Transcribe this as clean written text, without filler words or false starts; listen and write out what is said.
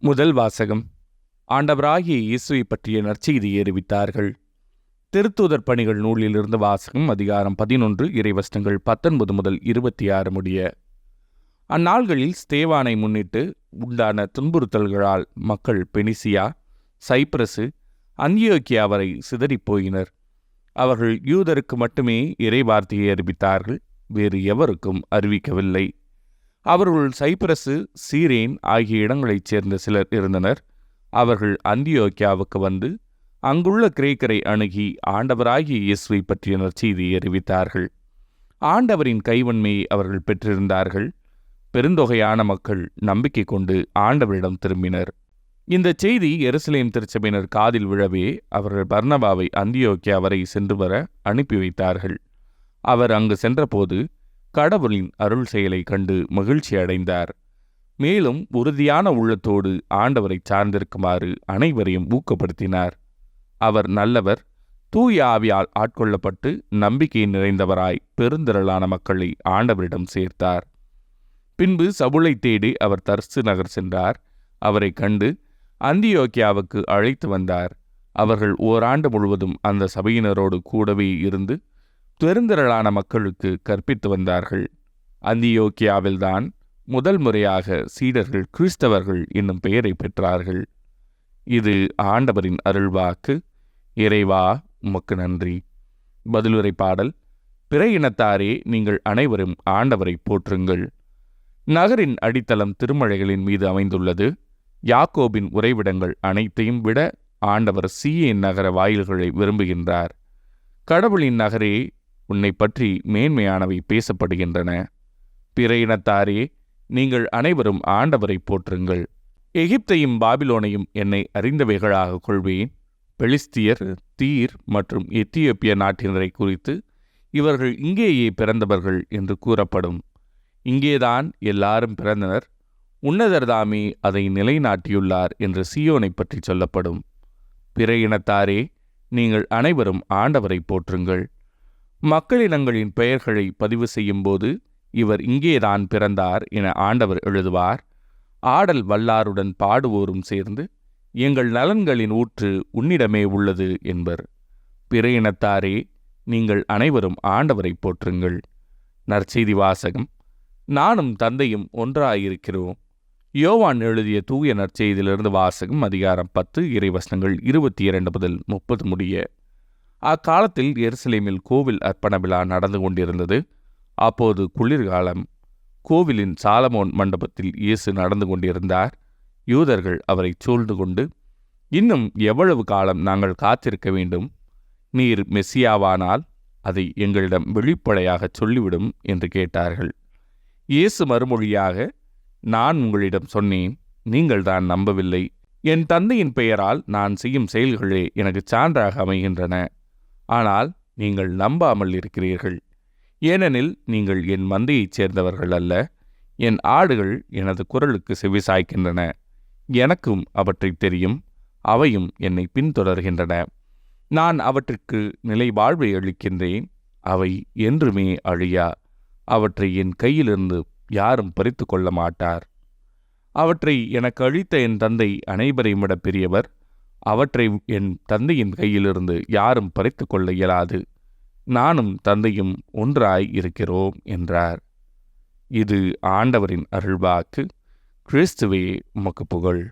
முதல் வாசகம். ஆண்டவராகிய இயேசுவை பற்றிய நற்செய்தியை அறிவித்தார்கள். திருத்தூதர் பணிகள் நூலிலிருந்து வாசகம். அதிகாரம் 11, இறைவசனங்கள் 19 முதல் 26 முடிய. அந்நாள்களில் ஸ்தேவானை முன்னிட்டு உண்டான துன்புறுத்தல்களால் மக்கள் பெனிசியா, சைப்ரசு, அந்தியோக்கியா வரை சிதறிப்போயினர். அவர்கள் யூதருக்கு மட்டுமே இறைவார்த்தையை அறிவித்தார்கள், வேறு எவருக்கும் அறிவிக்கவில்லை. அவர்களுள் சைப்ரசு, சீரேன் ஆகிய இடங்களைச் சேர்ந்த சிலர் இருந்தனர். அவர்கள் அந்தியோக்கியாவுக்கு வந்து அங்குள்ள கிரேக்கரை அணுகி ஆண்டவராகிய இயேசுவை பற்றிய நற்செய்தியை அறிவித்தார்கள். ஆண்டவரின் கைவன்மையை அவர்கள் பெற்றிருந்தார்கள். பெருந்தொகையான மக்கள் நம்பிக்கை கொண்டு ஆண்டவரிடம் திரும்பினர். இந்த செய்தி எருசலேம் திருச்சபையினர் காதில் விழவே அவர்கள் பர்னபாவை அந்தியோக்கியா வரை சென்று வர அனுப்பி வைத்தார்கள். அவர் அங்கு சென்றபோது கடவுளின் அருள் செயலை கண்டு மகிழ்ச்சி அடைந்தார். மேலும் உறுதியான உள்ளத்தோடு ஆண்டவரை சார்ந்திருக்குமாறு அனைவரையும் ஊக்கப்படுத்தினார். அவர் நல்லவர், தூய ஆவியால் ஆட்கொள்ளப்பட்டு நம்பிக்கை நிறைந்தவராய் பெருந்திரளான மக்களை ஆண்டவரிடம் சேர்த்தார். பின்பு சவுலை தேடி அவர் தர்சு நகர் சென்றார். அவரை கண்டு அந்தியோக்கியாவுக்கு அழைத்து வந்தார். அவர்கள் ஓராண்டு முழுவதும் அந்த சபையினரோடு கூடவே இருந்து பெருந்திரளான மக்களுக்கு கற்பித்து வந்தார்கள். அந்தியோக்கியாவில்தான் முதல் முறையாக சீடர்கள் கிறிஸ்தவர்கள் என்னும் பெயரை பெற்றார்கள். இது ஆண்டவரின் அருள்வாக்கு. இறைவா, உமக்கு நன்றி. பதிலுரை பாடல். பிற இனத்தாரே, நீங்கள் அனைவரும் ஆண்டவரை போற்றுங்கள். நகரின் அடித்தளம் திருமலைகளின் மீது அமைந்துள்ளது. யாக்கோபின் உறைவிடங்கள் அனைத்தையும் விட ஆண்டவர் சீயேன் நகர வாயில்களை விரும்புகின்றார். கடவுளின் நகரே, உன்னை பற்றி மேன்மையானவை பேசப்படுகின்றன. பிற இனத்தாரே, நீங்கள் அனைவரும் ஆண்டவரை போற்றுங்கள். எகிப்தையும் பாபிலோனையும் என்னை அறிந்தவைகளாக கொள்வேன். பெலிஸ்தியர், தீர் மற்றும் எத்தியோப்பிய நாட்டினரை குறித்து இவர்கள் இங்கேயே பிறந்தவர்கள் என்று கூறப்படும். இங்கேதான் எல்லாரும் பிறந்தனர். உன்னதர்தாமே அதை நிலைநாட்டியுள்ளார் என்று சீயோனை பற்றி சொல்லப்படும். பிற இனத்தாரே, நீங்கள் அனைவரும் ஆண்டவரை போற்றுங்கள். மக்களினங்களின் பெயர்களை பதிவு செய்யும்போது இவர் இங்கேதான் பிறந்தார் என ஆண்டவர் எழுதுவார். ஆடல் வல்லாருடன் பாடுவோரும் சேர்ந்து எங்கள் நலன்களின் ஊற்று உன்னிடமே உள்ளது என்பர். பிற இனத்தாரே, நீங்கள் அனைவரும் ஆண்டவரை போற்றுங்கள். நற்செய்தி வாசகம். நானும் தந்தையும் ஒன்றாயிருக்கிறோம். யோவான் எழுதிய தூய நற்செய்தியிலிருந்து வாசகம். அதிகாரம் 10, இறைவசனங்கள் 22 முதல் 30 முடிய. அக்காலத்தில் எருசலேமில் கோவில் அர்ப்பண விழா நடந்து கொண்டிருந்தது. அப்போது குளிர்காலம். கோவிலின் சாலமோன் மண்டபத்தில் இயேசு நடந்து கொண்டிருந்தார். யூதர்கள் அவரை சூழ்ந்து கொண்டு, இன்னும் எவ்வளவு காலம் நாங்கள் காத்திருக்க வேண்டும்? நீர் மெசியாவானால் அதை எங்களிடம் வெளிப்படையாக சொல்லிவிடும் என்று கேட்டார்கள். இயேசு மறுமொழியாக, நான் உங்களிடம் சொன்னேன், நீங்கள்தான் நம்பவில்லை. என் தந்தையின் பெயரால் நான் செய்யும் செயல்களே எனக்கு சான்றாக அமைகின்றன. ஆனால் நீங்கள் நம்பாமல் இருக்கிறீர்கள். ஏனெனில் நீங்கள் என் மந்தையைச் சேர்ந்தவர்கள் அல்ல. என் ஆடுகள் எனது குரலுக்கு செவிசாய்க்கின்றன. எனக்கும் அவற்றை தெரியும், அவையும் என்னை பின்தொடர்கின்றன. நான் அவற்றிற்கு நிலை வாழ்வை அளிக்கின்றேன். அவை என்றுமே அழியா. அவற்றை என் கையிலிருந்து யாரும் பறித்து கொள்ள மாட்டார். அவற்றை எனக்கு அளித்த என் தந்தை அனைவரையும் விட பெரியவர். அவற்றை என் தந்தையின் கையிலிருந்து யாரும் பறித்து கொள்ள இயலாது. நானும் தந்தையும் ஒன்றாய் இருக்கிறோம் என்றார். இது ஆண்டவரின் அருள்வாக்கு. கிறிஸ்துவே, உமக்கு புகழ்.